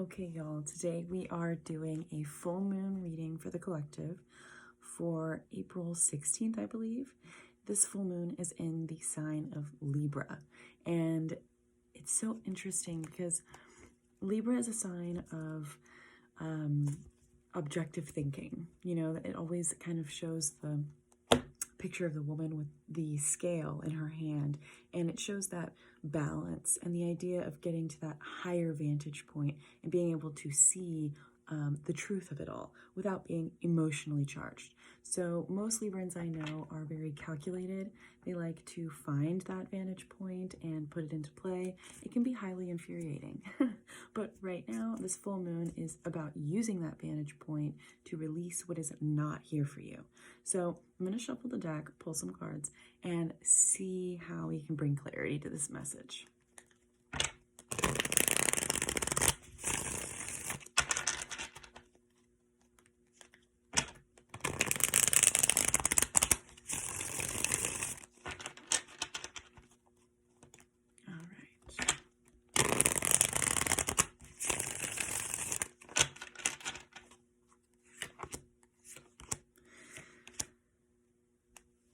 Okay, y'all, today we are doing a full moon reading for the collective for April 16th, I believe. This full moon is in the sign of Libra, and it's so interesting because Libra is a sign of objective thinking. You know, it always kind of shows the picture of the woman with the scale in her hand, and it shows that balance and the idea of getting to that higher vantage point and being able to see the truth of it all without being emotionally charged. So most Librans I know are very calculated. They like to find that vantage point and put it into play. It can be highly infuriating. But right now, this full moon is about using that vantage point to release what is not here for you. So I'm going to shuffle the deck, pull some cards, and see how we can bring clarity to this message.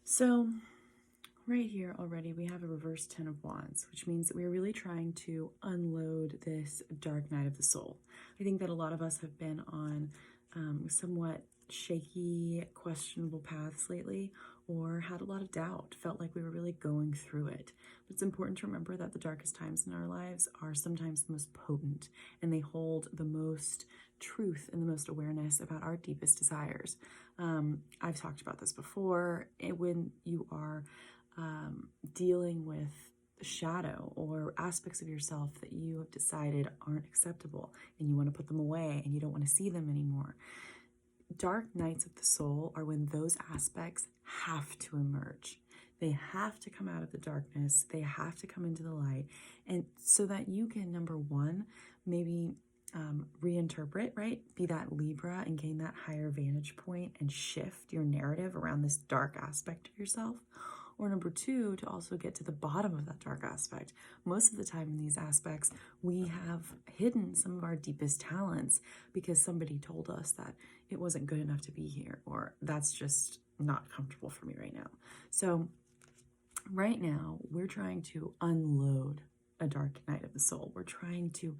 So right here already we have a reverse 10 of Wands, which means that we're really trying to unload this dark night of the soul. I think that a lot of us have been on somewhat shaky, questionable paths lately, or had a lot of doubt, felt like we were really going through it. But it's important to remember that the darkest times in our lives are sometimes the most potent, and they hold the most truth and the most awareness about our deepest desires. I've talked about this before. When you are dealing with shadow or aspects of yourself that you have decided aren't acceptable and you want to put them away and you don't want to see them anymore. Dark nights of the soul are when those aspects have to emerge. They have to come out of the darkness. They have to come into the light. And so that you can, number one, maybe reinterpret, right? Be that Libra and gain that higher vantage point and shift your narrative around this dark aspect of yourself. Or number two, to also get to the bottom of that dark aspect. Most of the time in these aspects, we have hidden some of our deepest talents because somebody told us that it wasn't good enough to be here, or that's just not comfortable for me right now. So right now, we're trying to unload a dark night of the soul. We're trying to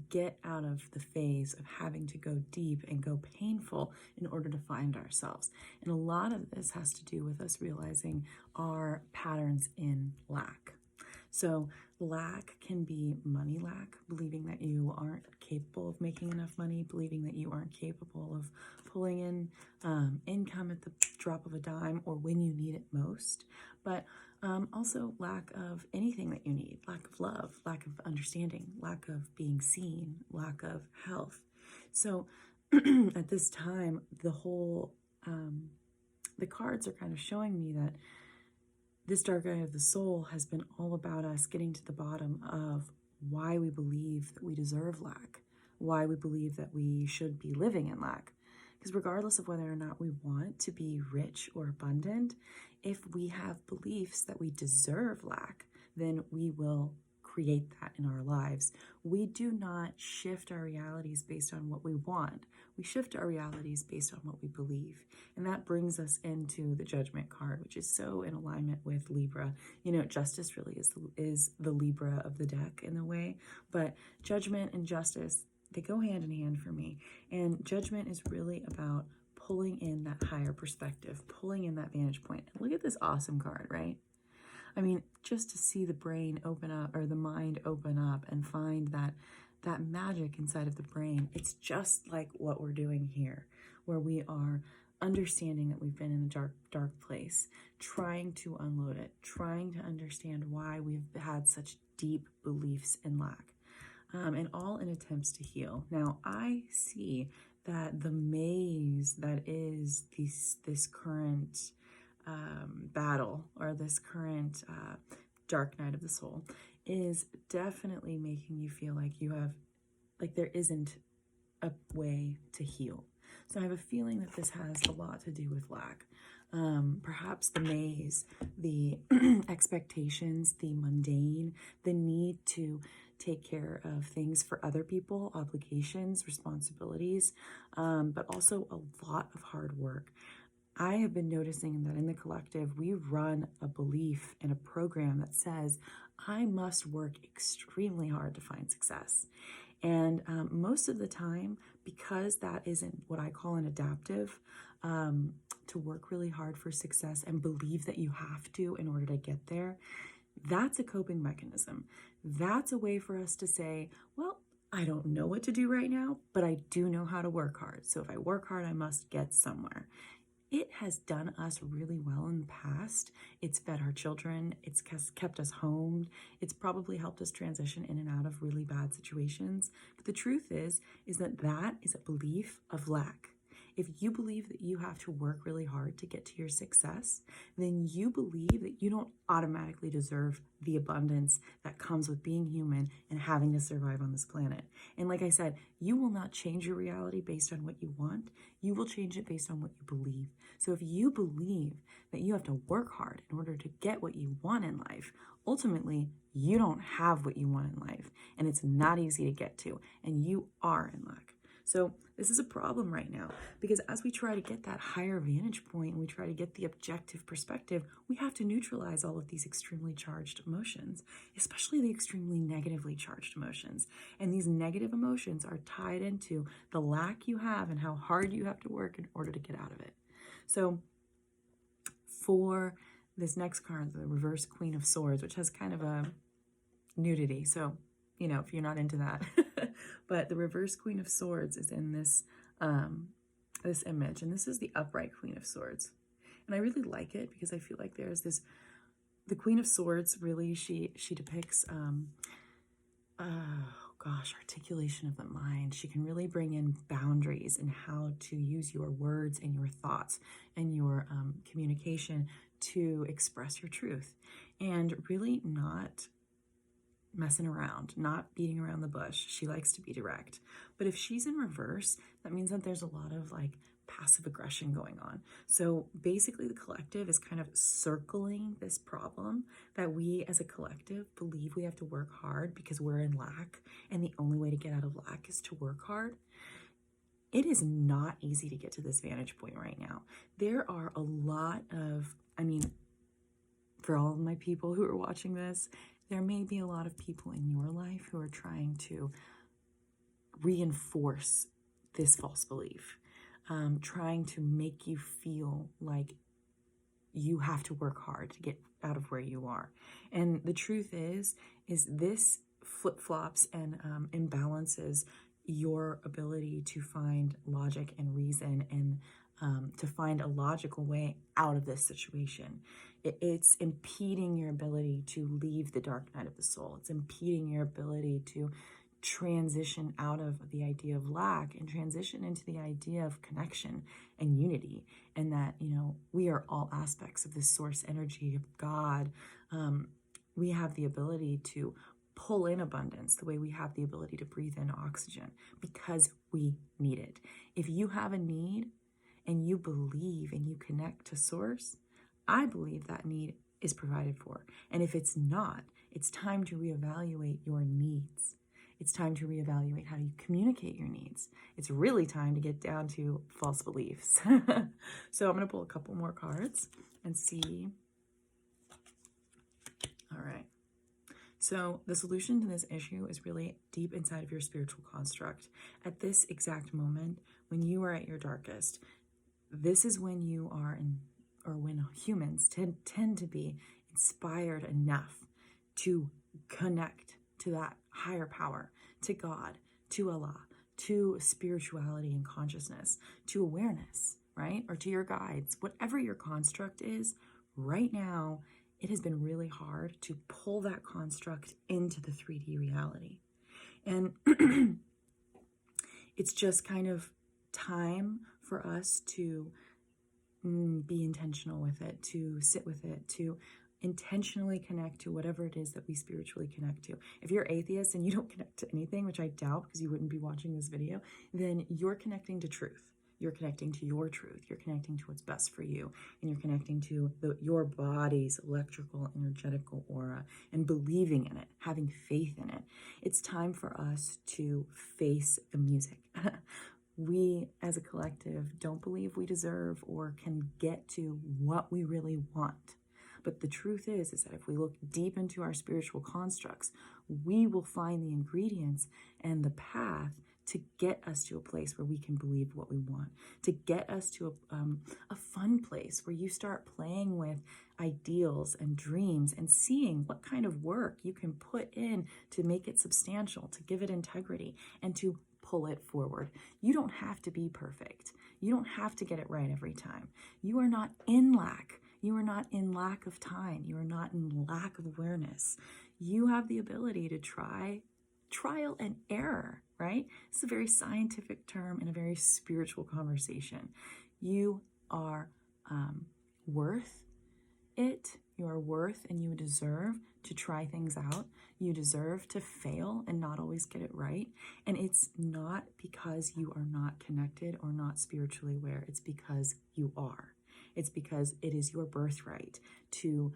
get out of the phase of having to go deep and go painful in order to find ourselves. And a lot of this has to do with us realizing our patterns in lack. So lack can be money lack, believing that you aren't capable of making enough money, believing that you aren't capable of pulling in income at the drop of a dime or when you need it most. But also lack of anything that you need, lack of love, lack of understanding, lack of being seen, lack of health. So at this time, the cards are kind of showing me that this dark night of the soul has been all about us getting to the bottom of why we believe that we deserve lack, why we believe that we should be living in lack. Because regardless of whether or not we want to be rich or abundant, if we have beliefs that we deserve lack, then we will create that in our lives. We do not shift our realities based on what we want. We shift our realities based on what we believe. And that brings us into the Judgment card, which is so in alignment with Libra. You know, justice really is the Libra of the deck in a way, but judgment and justice, they go hand in hand for me. And judgment is really about pulling in that higher perspective, pulling in that vantage point. And look at this awesome card, right? I mean, just to see the brain open up, or the mind open up and find that magic inside of the brain, it's just like what we're doing here, where we are understanding that we've been in a dark place, trying to unload it, trying to understand why we've had such deep beliefs in lack. And all in attempts to heal. Now, I see that the maze that is this current battle, or this current dark night of the soul, is definitely making you feel like you have, like there isn't a way to heal. So I have a feeling that this has a lot to do with lack. Perhaps the maze, the expectations, the mundane, the need to take care of things for other people, obligations, responsibilities, but also a lot of hard work. I have been noticing that in the collective, we run a belief and a program that says, I must work extremely hard to find success. And most of the time, because that isn't what I call an adaptive, to work really hard for success and believe that you have to in order to get there, that's a coping mechanism. That's a way for us to say, well, I don't know what to do right now, but I do know how to work hard. So if I work hard, I must get somewhere. It has done us really well in the past. It's fed our children. It's kept us home. It's probably helped us transition in and out of really bad situations. But the truth is that that is a belief of lack. If you believe that you have to work really hard to get to your success, then you believe that you don't automatically deserve the abundance that comes with being human and having to survive on this planet. And like I said, you will not change your reality based on what you want. You will change it based on what you believe. So if you believe that you have to work hard in order to get what you want in life, ultimately, you don't have what you want in life. And it's not easy to get to. And you are in lack. So this is a problem right now, because as we try to get that higher vantage point and we try to get the objective perspective, we have to neutralize all of these extremely charged emotions, especially the extremely negatively charged emotions. And these negative emotions are tied into the lack you have and how hard you have to work in order to get out of it. So for this next card, the reverse Queen of Swords, which has kind of a nudity. So, you know, if you're not into that. But the reverse Queen of Swords is in this this image, and this is the upright Queen of Swords. And I really like it because I feel like there's this, the Queen of Swords really, she depicts articulation of the mind. She can really bring in boundaries and how to use your words and your thoughts and your communication to express your truth, and really not messing around, not beating around the bush. She likes to be direct. But if she's in reverse, that means that there's a lot of like passive aggression going on. So basically the collective is kind of circling this problem that we as a collective believe we have to work hard because we're in lack, and the only way to get out of lack is to work hard. It is not easy to get to this vantage point right now. There are a lot of, for all of my people who are watching this, there may be a lot of people in your life who are trying to reinforce this false belief, trying to make you feel like you have to work hard to get out of where you are. And the truth is this flip-flops and imbalances your ability to find logic and reason and to find a logical way out of this situation. It's impeding your ability to leave the dark night of the soul. It's impeding your ability to transition out of the idea of lack and transition into the idea of connection and unity, and that, we are all aspects of this source energy of God. We have the ability to pull in abundance the way we have the ability to breathe in oxygen because we need it. If you have a need and you believe and you connect to source, I believe that need is provided for. And if it's not, it's time to reevaluate your needs. It's time to reevaluate how you communicate your needs. It's really time to get down to false beliefs. So I'm going to pull a couple more cards and see. All right. So the solution to this issue is really deep inside of your spiritual construct. At this exact moment, when you are at your darkest, this is when you are when humans tend to be inspired enough to connect to that higher power, to God, to Allah, to spirituality and consciousness, to awareness, right? Or to your guides, whatever your construct is right now. It has been really hard to pull that construct into the 3D reality. And it's just kind of time for us to be intentional with it, to sit with it, to intentionally connect to whatever it is that we spiritually connect to. If you're atheist and you don't connect to anything, which I doubt because you wouldn't be watching this video, then you're connecting to truth. You're connecting to your truth. You're connecting to what's best for you. And you're connecting to your body's electrical, energetical aura and believing in it, having faith in it. It's time for us to face the music. We, as a collective, don't believe we deserve or can get to what we really want. But the truth is that if we look deep into our spiritual constructs, we will find the ingredients and the path to get us to a place where we can believe what we want, to get us to a fun place where you start playing with ideals and dreams and seeing what kind of work you can put in to make it substantial, to give it integrity, and to pull it forward. You don't have to be perfect. You don't have to get it right every time. You are not in lack. You are not in lack of time. You are not in lack of awareness. You have the ability to trial and error, right? It's a very scientific term and a very spiritual conversation. You are worth it. You are worth and you deserve to try things out. You deserve to fail and not always get it right. And it's not because you are not connected or not spiritually aware. It's because you are. It's because it is your birthright to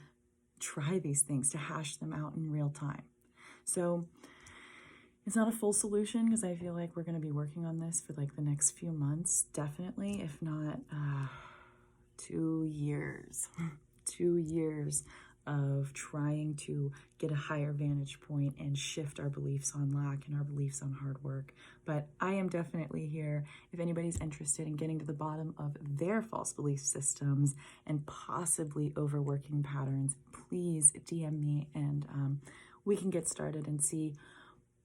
try these things, to hash them out in real time. So it's not a full solution because I feel like we're going to be working on this for like the next few months, definitely, if not 2 years. 2 years of trying to get a higher vantage point and shift our beliefs on lack and our beliefs on hard work. But I am definitely here. If anybody's interested in getting to the bottom of their false belief systems and possibly overworking patterns, please DM me and we can get started and see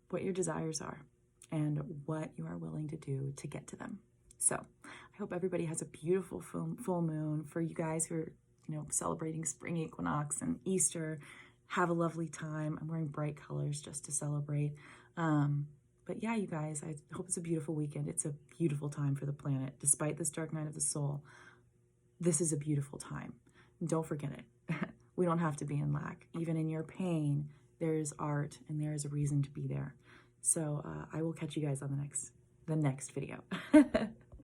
what your desires are and what you are willing to do to get to them. So I hope everybody has a beautiful full moon. For you guys who are celebrating spring equinox and Easter, have a lovely time. I'm wearing bright colors just to celebrate. But yeah, you guys, I hope it's a beautiful weekend. It's a beautiful time for the planet. Despite this dark night of the soul, this is a beautiful time. Don't forget it. We don't have to be in lack. Even in your pain, there is art and there is a reason to be there. So I will catch you guys on the next video.